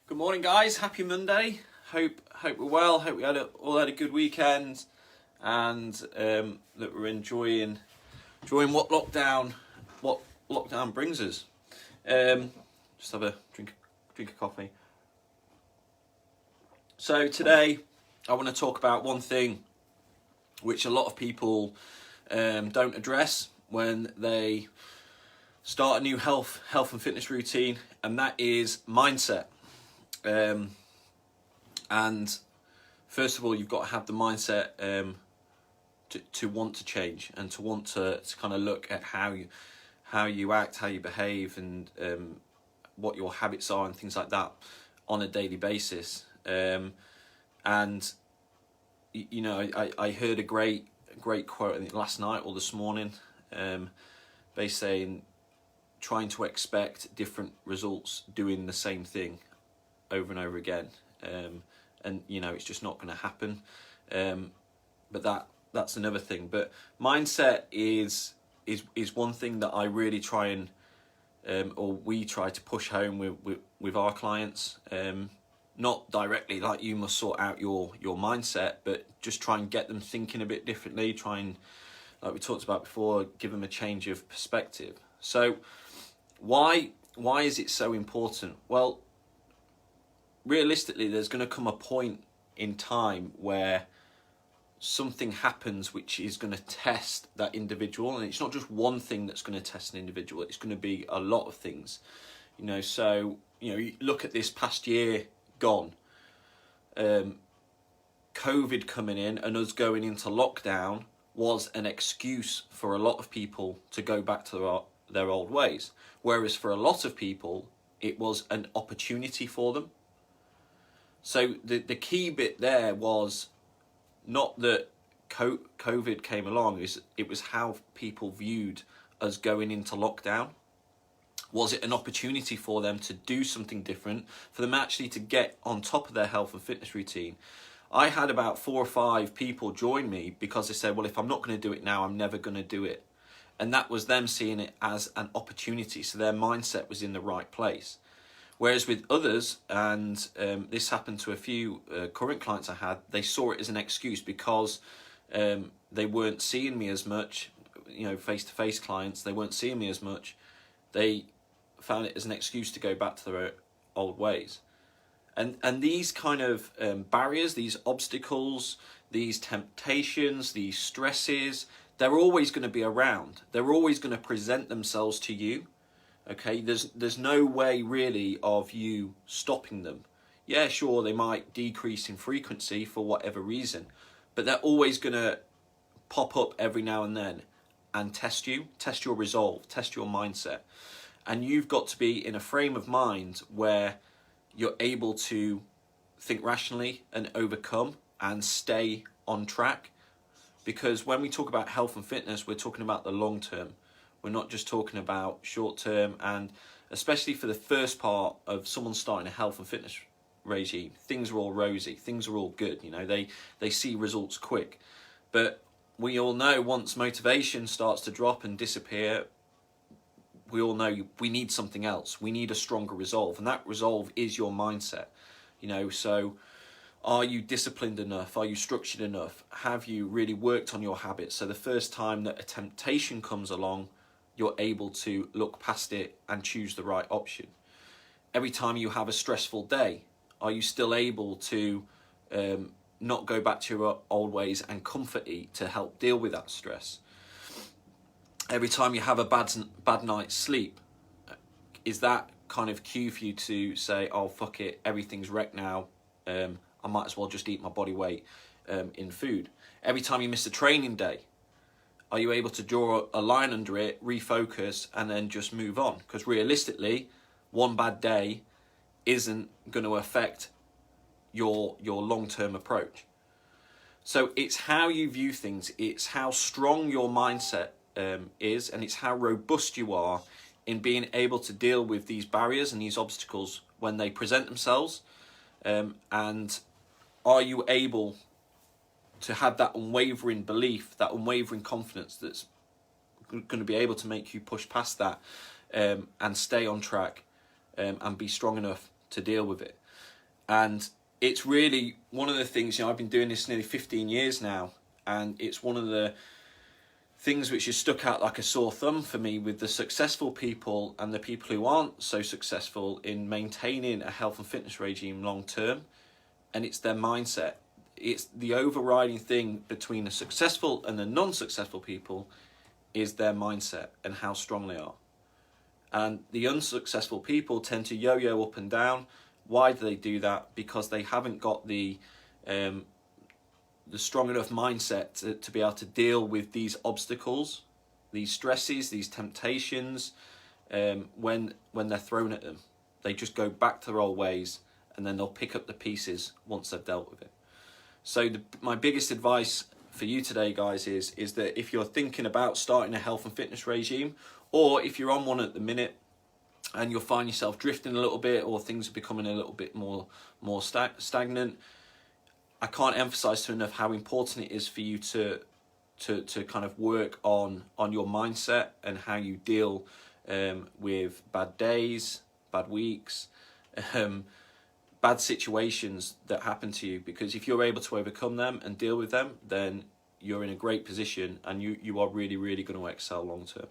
Good morning, guys. Happy Monday. Hope we're well. Hope we all had a good weekend, and that we're enjoying what lockdown brings us. Just have a drink of coffee. So today, I want to talk about one thing which a lot of people don't address when they start a new health and fitness routine, and that is mindset. And first of all, you've got to have the mindset to want to change and to want to kind of look at how you act, how you behave, and what your habits are and things like that on a daily basis. And you know, I heard a great quote, I think last night or this morning, basically saying, trying to expect different results doing the same thing over and over again, and you know, it's just not going to happen. But that's another thing. But mindset is one thing that I really try and or we try to push home with our clients. Not directly like you must sort out your mindset, but just try and get them thinking a bit differently. Try and, like we talked about before, give them a change of perspective. So why is it so important? Well, realistically, there's going to come a point in time where something happens which is going to test that individual, and it's not just one thing that's going to test an individual. It's going to be a lot of things, you know. So you look at this past year gone, COVID coming in and us going into lockdown was an excuse for a lot of people to go back to their old ways, whereas for a lot of people it was an opportunity for them. So the key bit there was not that COVID came along, it was how people viewed us going into lockdown. Was it an opportunity for them to do something different, for them actually to get on top of their health and fitness routine? I had about 4 or 5 people join me because they said, well, if I'm not going to do it now, I'm never going to do it. And that was them seeing it as an opportunity. So their mindset was in the right place. Whereas with others, and this happened to a few current clients I had, they saw it as an excuse because they weren't seeing me as much, face-to-face clients, they weren't seeing me as much. They found it as an excuse to go back to their old ways. And these kind of barriers, these obstacles, these temptations, these stresses, they're always going to be around. They're always going to present themselves to you. Okay, there's no way really of you stopping them. Yeah, sure, they might decrease in frequency for whatever reason, but they're always going to pop up every now and then and test your resolve, test your mindset. And you've got to be in a frame of mind where you're able to think rationally and overcome and stay on track. Because when we talk about health and fitness, we're talking about the long term. We're not just talking about short term, and especially for the first part of someone starting a health and fitness regime, things are all rosy, things are all good, they see results quick. But we all know once motivation starts to drop and disappear, we all know we need something else. We need a stronger resolve, and that resolve is your mindset. So are you disciplined enough? Are you structured enough? Have you really worked on your habits? So the first time that a temptation comes along, you're able to look past it and choose the right option. Every time you have a stressful day, are you still able to not go back to your old ways and comfort eat to help deal with that stress? Every time you have a bad night's sleep, is that kind of cue for you to say, oh, fuck it, everything's wrecked now, I might as well just eat my body weight in food? Every time you miss a training day, are you able to draw a line under it, refocus, and then just move on? Because realistically, one bad day isn't going to affect your long-term approach. So it's how you view things, it's how strong your mindset is, and it's how robust you are in being able to deal with these barriers and these obstacles when they present themselves. And are you able to have that unwavering belief, that unwavering confidence that's going to be able to make you push past that and stay on track and be strong enough to deal with it. And it's really one of the things, I've been doing this nearly 15 years now, and it's one of the things which has stuck out like a sore thumb for me with the successful people and the people who aren't so successful in maintaining a health and fitness regime long term, and it's their mindset. It's the overriding thing between the successful and the non-successful people is their mindset and how strong they are. And the unsuccessful people tend to yo-yo up and down. Why do they do that? Because they haven't got the strong enough mindset to be able to deal with these obstacles, these stresses, these temptations, when they're thrown at them. They just go back to their old ways, and then they'll pick up the pieces once they've dealt with it. So my biggest advice for you today, guys, is that if you're thinking about starting a health and fitness regime, or if you're on one at the minute and you'll find yourself drifting a little bit, or things are becoming a little bit more stagnant, I can't emphasize enough how important it is for you to kind of work on your mindset and how you deal with bad days, bad weeks, bad situations that happen to you. Because if you're able to overcome them and deal with them, then you're in a great position, and you are really, really going to excel long term.